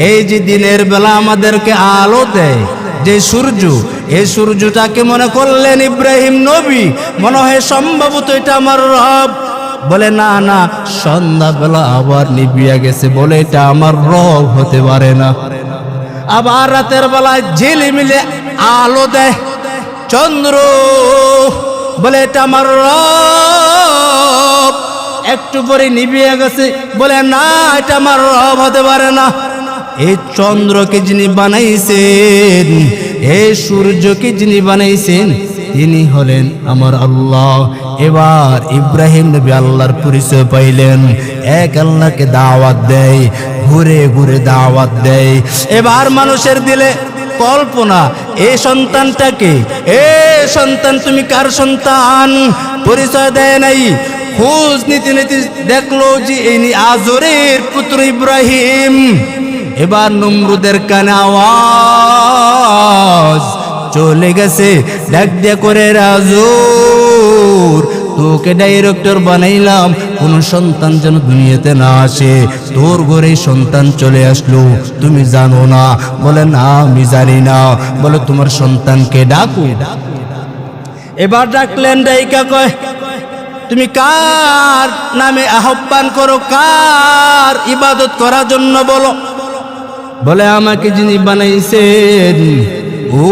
এই যে দিনের বেলা আমাদেরকে আলো দেয় যে সূর্য, এই সূর্যটাকে মনে করলেন ইব্রাহিম নবী, মনে হয় সম্ভবত এটা আমার রব। বলে না না, সন্ধ্যাবেলা আবার নিভিয়া গেছে, বলে এটা আমার রব হতে পারে না। আবার রাতের বেলায় ঝিলিমিলি আলো দেয় চন্দ্র, বলে এটা আমার রব। একটু পরে নিভিয়া গেছে, বলে না এটা আমার রব হতে পারে না। এই চন্দ্রকে যিনি বানাইছেন, এই সূর্যকে যিনি বানাইছেন, তিনি হলেন আমার আল্লাহ। এবার ইব্রাহিম নবী আল্লাহর পরিচয় পাইলেন, এক আল্লাহকে দাওয়াত দেয়, ঘুরে ঘুরে দাওয়াত দেয়। এবার মানুষের দিলে কল্পনা, এই সন্তানটাকে, এ সন্তান তুমি কার সন্তান, পরিচয় দেয় নাই। খোঁজ নীতি নীতি দেখলো যে ইনি আজরের পুত্র ইব্রাহিম। এবার নমরুদের কানে আওয়াজ চলে গেছে, ডাক দিয়া করে রাজুর, তোকে ডাইরেক্টর বানাইলাম, কোন সন্তান যেন দুনিয়াতে না আসে। তোর ঘরে সন্তান চলে আসলো, তুমি জানো না? বলে না আমি জানি না। বলে তোমার সন্তানকে ডাকো। এবার ডাকলেন, ডাইকা কয় তুমি কার নামে আহ্বান করো, কার ইবাদত করার জন্য বলো। বলে আমাকে যিনি বানাইছেন, ও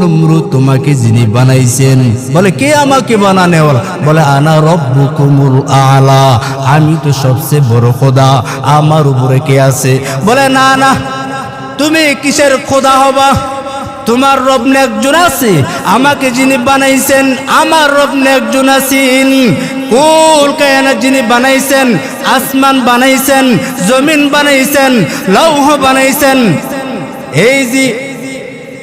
নমরুদ তোমাকে যিনি বানাইছেন। বলে কে আমাকে বানানে? বলে আনা রব্বুকুমুল আলা, আমি তো সবচেয়ে বড় খোদা, আমার উপরে কে আছে? বলে না না, তুমি কিসের খোদা হবা? তোমার রব না একজন আছে, আমাকে যিনি বানাইছেন আমার রব না একজন আছেন। কুল কায়নাত যিনি বানাইছেন, আসমান বানাইছেন, জমিন বানাইছেন, লৌহ বানাইছেন, এই যে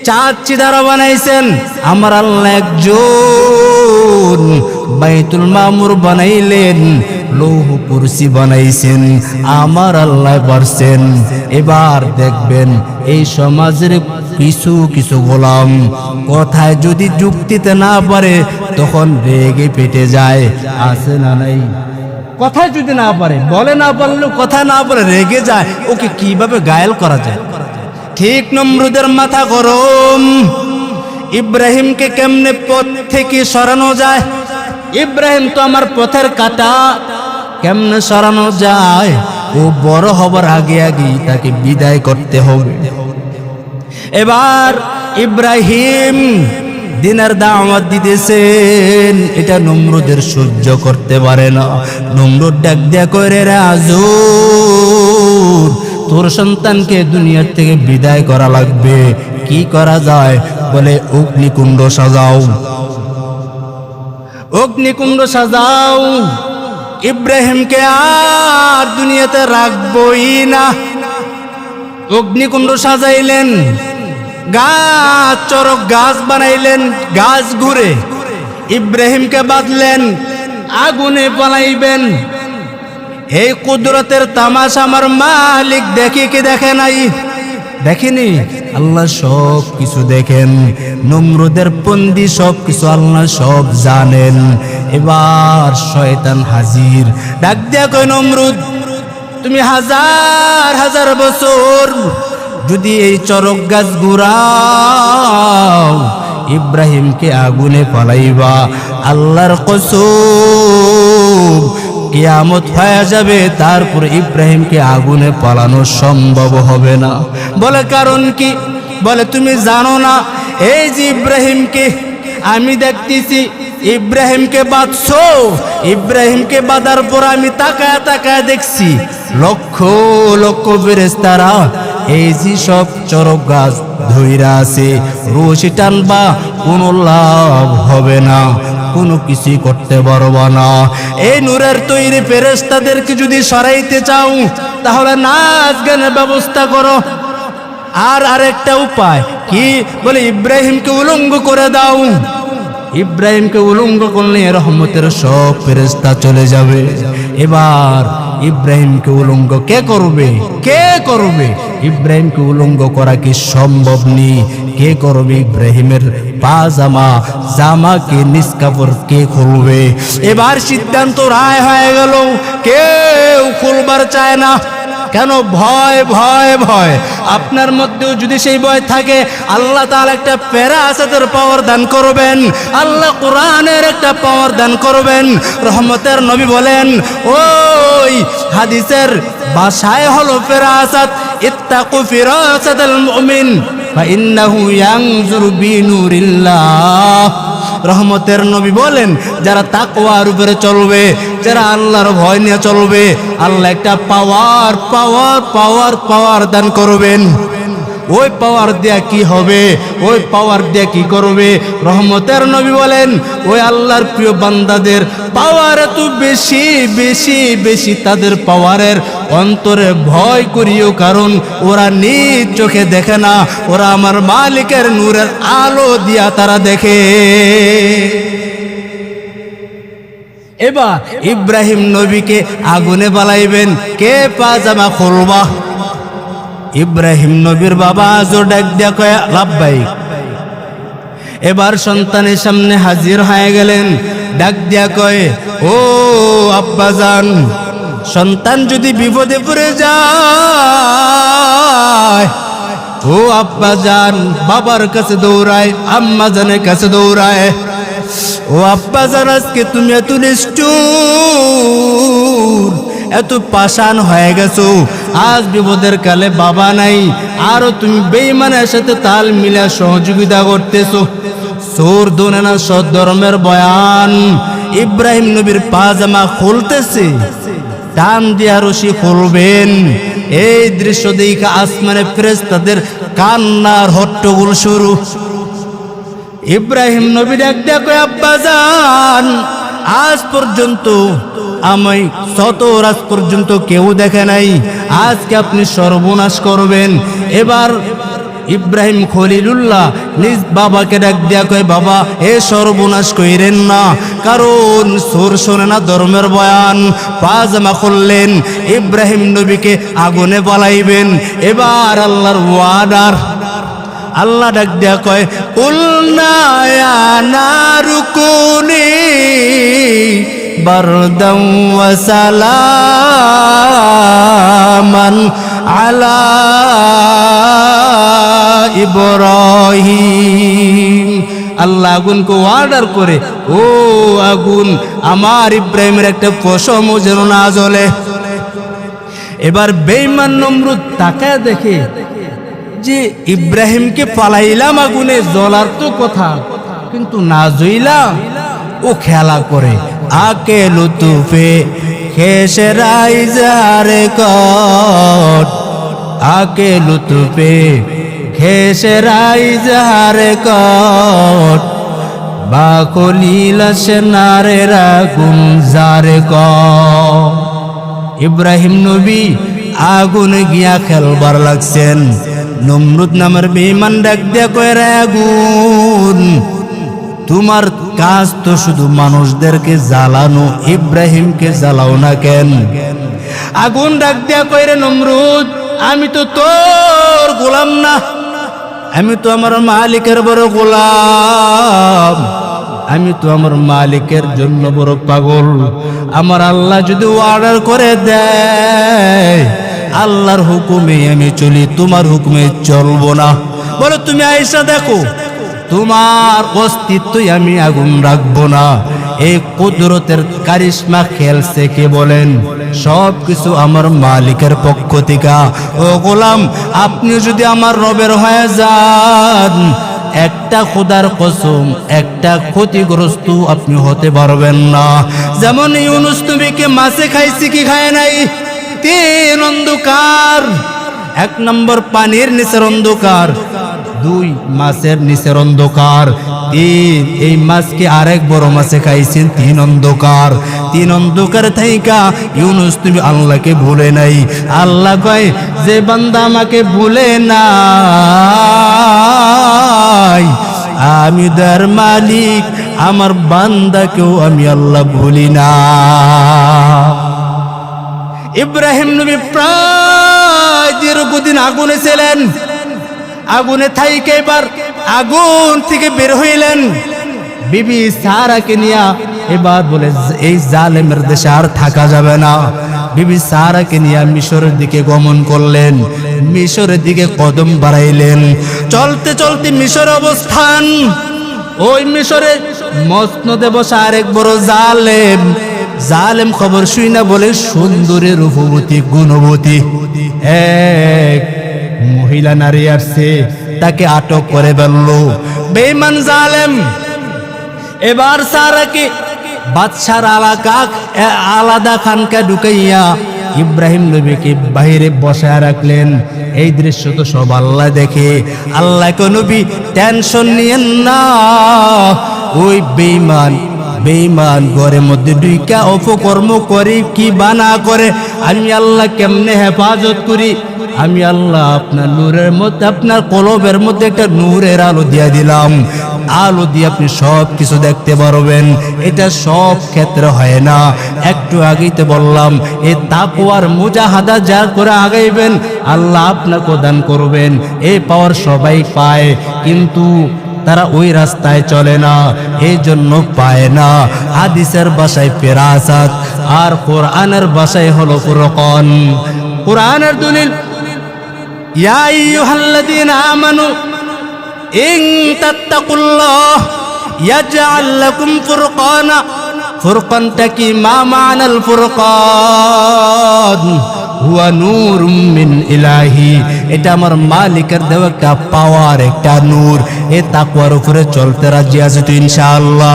চাঁদ চিতারা বানাইছেন, আমার আল্লাহ একজন। বাইতুল মামুর বানাইলেন, লৌহ কুরসি বানাইছেন, আমার আল্লাহ পারছেন। এবার দেখবেন এই সমাজের কিছু কিছু গোলাম কথায় যদি যুক্তিতে না পারে তখন রেগে পেটে যায়, আছে না নাই? কথায় যদি না পারে, বলে না পারলেও কথা না পারে রেগে যায়, ওকে কিভাবে ঘায়েল করা যায়? ঠিক নমরুদের মাথা গরম, ইব্রাহিমকে কেমনে পথ থেকে সরানো যায়? ইব্রাহিম তো আমার পথের কাঁটা, কেমনে সরানো যায়? ও বড় হবার আগে আগেই তাকে বিদায় করতে হবে। এবার ইব্রাহিম দিনের দাওয়াত দিতেছেন, এটা নমরুদের সহ্য করতে পারে না। নমরুদ ডাক দিয়া করে রাজুর, তোর সন্তানকে দুনিয়ার থেকে বিদায় করা লাগবে, কি করা যায়? বলে অগ্নিকুণ্ড সাজাও, অগ্নিকুণ্ড সাজাও। ইব্রাহিমকে আর দুনিয়াতে রাখবই না। অগ্নিকুণ্ড সাজাইলেন, গাছ চরক গাছ বানাইলেন, গাছ ঘুরে ইব্রাহিমকে বাঁধলেন, আগুনে পালাইবেন। এই কুদরতের তামাশা আমার মালিক দেখে কি দেখে নাই? দেখেনি? আল্লাহ সব কিছু দেখেন। নমরুদের বন্দি সব কিছু আল্লাহ সব জানেন। এবার শয়তান হাজির, ডাক দিয়া কয় নমরুদ, তুমি হাজার হাজার বছর যদি এই চরক গাছ ঘুরাও, ইব্রাহিমকে আগুনে পালাইবা, আল্লাহর কসম কিয়ামত হয়ে যাবে, তারপর ইব্রাহিমকে আগুনে পালানো সম্ভব হবে না। বলে কারণ কি? বলে তুমি জানো না, এই যে ইব্রাহিমকে আমি দেখতেছি, ইব্রাহিমকে বাঁধছো, ইব্রাহিমকে বাঁধার পর আমি তাকায় তাকায় দেখছি লক্ষ লক্ষ ফেরেশতারা এই যে সব চরক গাছ ধইরা আছে, রশি টানবা কোনো লাভ হবে না, কোনো কিছুই করতে পারবা না। এই নূরের তৈরি ফেরেশতাদেরকে যদি সরাইতে চাও তাহলে নাচ গানের ব্যবস্থা করো। আর আরেকটা উপায় কি? বলে ইব্রাহিমকে উলঙ্গ করে দাও। ইব্রাহিমকে উলঙ্গ করলে রহমতের সব ফেরেশতা চলে যাবে। এবার ইব্রাহিমকে উলঙ্গ কে করবে? কে করবে? ইব্রাহিমকে উলঙ্গ করা কি সম্ভব নেই? কে করবে? ইব্রাহিমের পাজামা জামাকে নিষ্কাপড় কে খুলবে? এবার সিদ্ধান্ত রায় হয়ে গেল, কেউ খুলবার চায় না। কেন ভয় ভয় ভয়? আপনার মধ্যেও যদি সেই ভয় থাকে, আল্লাহ তাআলা একটা ফেরেশতার পাওয়ার দান করবেন, আল্লাহ কোরআনের একটা পাওয়ার দান করবেন। রহমতের নবী বলেন, ওই হাদিসের ভাষায় হলো ফেরাসাত, ইত্তাকু ফিরাসাতাল মুমিন ফাইন্নাহু ইয়ানজুরু বিনুরিল্লাহ। রহমতের নবী বলেন, যারা তাকওয়ার উপরে চলবে, যারা আল্লাহর ভয় নিয়ে চলবে, আল্লাহ একটা পাওয়ার পাওয়ার পাওয়ার পাওয়ার দান করবেন। ওই পাওয়ার দিয়া কি হবে? ওই পাওয়ার দিয়া কি করবে? রহমতের নবী বলেন, ওই আল্লাহর প্রিয় বান্দাদের পাওয়ার এত বেশি বেশি বেশি, তাদের পাওয়ারের অন্তরে ভয় করিও, কারণ ওরা নিজ চোখে দেখে না, ওরা আমার মালিকের নূরের আলো দিয়া তারা দেখে। এবার ইব্রাহিম নবীকে আগুনে বালাইবেন, কে পাজামা খুলবা? ইব্রাহিম নবীর বাবা আজও ডাক দিয়া কয় লাব্বাইক। এবার সন্তানের সামনে হাজির হয়ে গেলেন, ডাক দিয়া কয়, ও আব্বাজান, সন্তান যদি বিপদে পড়ে যায়, ও আব্বাজান বাবার কাছে দৌড়ায়, আম্মা জানের কাছে দৌড়ায়। ও আব্বাজান, আজকে তুমি এত নিষ্ঠুর, এত পাষাণ হয়ে গেছো, আজ বিপদের কালে বাবা নাই, আরো তুমি বেঈমানের সাথে তাল মিলা সহযোগিতা করতেছো। সোর দোনে না সৎ ধর্মের বয়ান। ইব্রাহিম নবীর পাজামা খুলতেছে, টান দিয়া রশি খুলবেন। এই দৃশ্য দেখে আসমানে ফেরেশতাদের কান্নার হট্টগোল শুরু। ইব্রাহিম নবী ডাক দিয়া কয়, আব্বাজান, আজ পর্যন্ত আমি আজ পর্যন্ত কেউ দেখে নাই, আজকে আপনি সর্বনাশ করবেন। এবার ইব্রাহিম খলিলুল্লাহ নিজ বাবাকে ডাক দিয়া কয়, বাবা এ সর্বনাশ কইরেন না, কারণ সুর শোনে না ধর্মের বয়ান। পাজামা খুললেন, ইব্রাহিম নবীকে আগুনে পালাইবেন। এবার আল্লাহর ওয়াদার, আল্লাহ ডাক দিয়া কয়, কুলনা ইয়া নারু কুনি বারদাম ওয়া সালামান আলা ইব্রাহিম। আল্লাহ আগুনকে অর্ডার করে, ও আগুন, আমার ইব্রাহিমের একটা পশম যেন না জ্বলে। এবার বেঈমান নমরুদ তাকায় দেখে যে ইব্রাহিমকে পালাইলাম আগুনে, জ্বলার তো কথা, কিন্তু না জ্বলা ও খেলা করে। আকে লুতুফে খেসরাই যারে কট, আকে লুতুফে খেসরাই যারে কট, বাকলিলা সে নারে রাগুন যারে কট। ইব্রাহিম নবী আগুনে গিয়া খেলবার লাগছেন। নমরুদ নামের বেঈমান ডাক দিয়া কয়, রে আগুন, তোমার কাজ তো শুধু মানুষদেরকে জ্বালানো, ইব্রাহিমকে জ্বালাও না কেন? আগুন ডাক দিয়া কয়, রে নমরুদ, আমি তো তোর গোলাম না, আমি তো আমার মালিকের বড় গোলাম, আমি তো আমার মালিকের জন্য বড় পাগল। আমার আল্লাহ যদি অর্ডার করে দেয়, আল্লাহর হুকুমে আমি চলি, তোমার হুকুমে চলবো না। বলো তুমি আয়েশা দেখো, তোমার অস্তিত্বই আমি আগুন রাখবো না। এই কুদরতের কারিশমা খেলছে কে বলেন? সব কিছু আমার মালিকের পক্ষ থেকে। ও গোলাম, আপনি যদি আমার রবের হয়ে যান, একটা খোদার কসম, একটা ক্ষতিগ্রস্ত আপনি হতে পারবেন না। যেমন ইউনুস নবীকে মাছে খাইছে কি খায় নাই? তিন অন্ধকার, এক নম্বর পানির নিচের অন্ধকার, দুই মাছের নিচের অন্ধকার, তিন এই মাছকে আরেক বড় মাছে খাইছেন, তিন অন্ধকার। তিন অন্ধকার থাইকা ইউনুস নবী আল্লাহকে ভুলে নাই। আল্লাহ কয়, যে বান্দা আমাকে ভুলে না, আমি দয়ার মালিক, আমার বান্দাকেও আমি আল্লাহ ভুলি না। ইব্রাহিম নবী প্রায় দীর্ঘদিন আগুনে ছিলেন। আগুনে থাইকে এবার আগুন থেকে বের হইলেন, বিবি সারাকে নিয়া। এবার বলে, এই জালেমের দেশে আর থাকা যাবে না, বিবি সারাকে নিয়ে মিশরের দিকে গমন করলেন, মিশরের দিকে কদম বাড়াইলেন। চলতে চলতে মিশর অবস্থান, ওই মিশরে মসনদে বসা আরেক বড় জালেম, জালেম খবর শুই না বলে সুন্দরী রূপবতী গুণবতী এক মহিলা নারী আসছে, তাকে আটক করে ফেলল বেঈমান জালেম। এবার সারাকে বাদশার আলাদা খানকা ঢুকাইয়া ইব্রাহিম নবীকে বাইরে বসায় রাখলেন। এই দৃশ্য তো সব আল্লাহ দেখে। আল্লাহ কো নবী টেনশন নিয়েন না, ওই বেঈমান ঘরের মধ্যে ঢুইকা অপকর্ম করে কি বানা করে, আমি আল্লাহ কেমনে হেফাজত করি। আমি আল্লাহ আপনার নূরের মধ্যে, আপনার কলবের মধ্যে একটা নূরের আলো দিয়ে দিলাম, আলো দিয়ে আপনি সব কিছু দেখতে পারবেন। এটা সব ক্ষেত্রে হয় না। একটু আগেই তো বললাম, এই তাকওয়ার মুজাহাদা যা করে আগাইবেন আল্লাহ আপনাকে দান করবেন। এই পাওয়ার সবাই পায়, কিন্তু তারা ওই রাস্তায় চলে না, এই জন্য পায় না। হাদিসের ভাষায় ফিরাসাত, আর কোরআনের ভাষায় হলো ফুরকান। কোরআনের দলিল, ইয়া আইয়ুহাল্লাযীনা আমানু ইন তাত্তাকুল্লাহ ইয়াজআল লাকুম ফুরকানা। ফুরকানটা কি? মা মানাল ফুরকান? হুয়া নূরুম মিন ইলাহি। এটা আমার মালিকের দেওয়া একটা পাওয়ার, একটা নূর। এ তাকওয়ার উপরে চলতে রাজি আছে তো ইনশাআল্লাহ?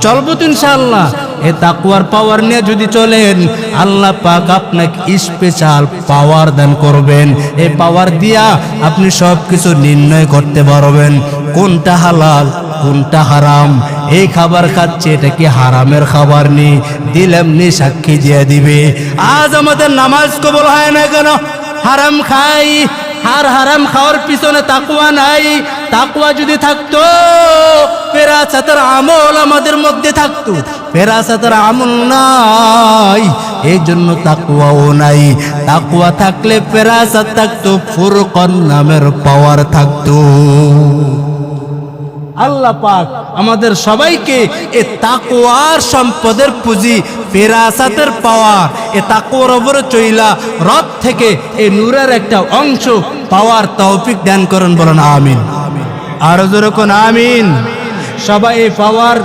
চলবো তো ইনশাআল্লাহ। এ তাকওয়ার পাওয়ার নিয়ে যদি চলেন, আল্লাহ পাক আপনাকে স্পেশাল পাওয়ার দান করবেন। এই পাওয়ার দিয়া আপনি সব কিছু নির্ণয় করতে পারবেন, কোনটা হালাল কোনটা হারাম। এই খাবার খাচ্ছে, এটা কি হারামের খাবার নি? দিলাম নি সাক্ষী দিয়ে দিবে। আজ আমাদের নামাজ কবুল হয় না কেন? হারাম খাই, আর হারাম খাওয়ার পিছনে তাকওয়া নাই। তাকওয়া যদি থাকতো, ফেরাসাতের আমল আমাদের মধ্যে থাকতো। ফেরাসাতের আমল নাই, এই জন্য তাকওয়াও নাই। তাকওয়া থাকলে ফেরাসাত থাকতো, ফুরকান নামের পাওয়ার থাকতো। আল্লাহ পাক আমাদের সবাইকে এ তাকওয়ার সম্পদের পুঁজি, ফেরাসাতের পাওয়ার, এ তাকওয়ার উপরে চইলা রব থেকে এই নূরের একটা অংশ পাওয়ার তৌফিক দান করেন, বলেন আমিন। আর জোরে কোন আমিন। সবাই এই পাওয়ার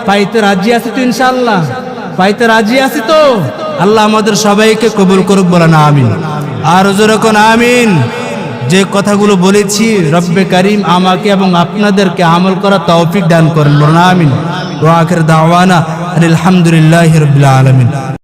পাইতে রাজি আছে তো ইনশাআল্লাহ? পাইতে রাজি আছে তো? আল্লাহ আমাদের সবাইকে কবুল করুক, বলেন আমিন। আর জোরে কোন আমিন। যে কথাগুলো বলেছি, রব্বে কারীম আমাকে এবং আপনাদেরকে আমল করা তৌফিক দান করেন, বলেন আমিন। ওয়া আখির দাওয়ানা আলহামদুলিল্লাহি রাব্বিল আলামিন।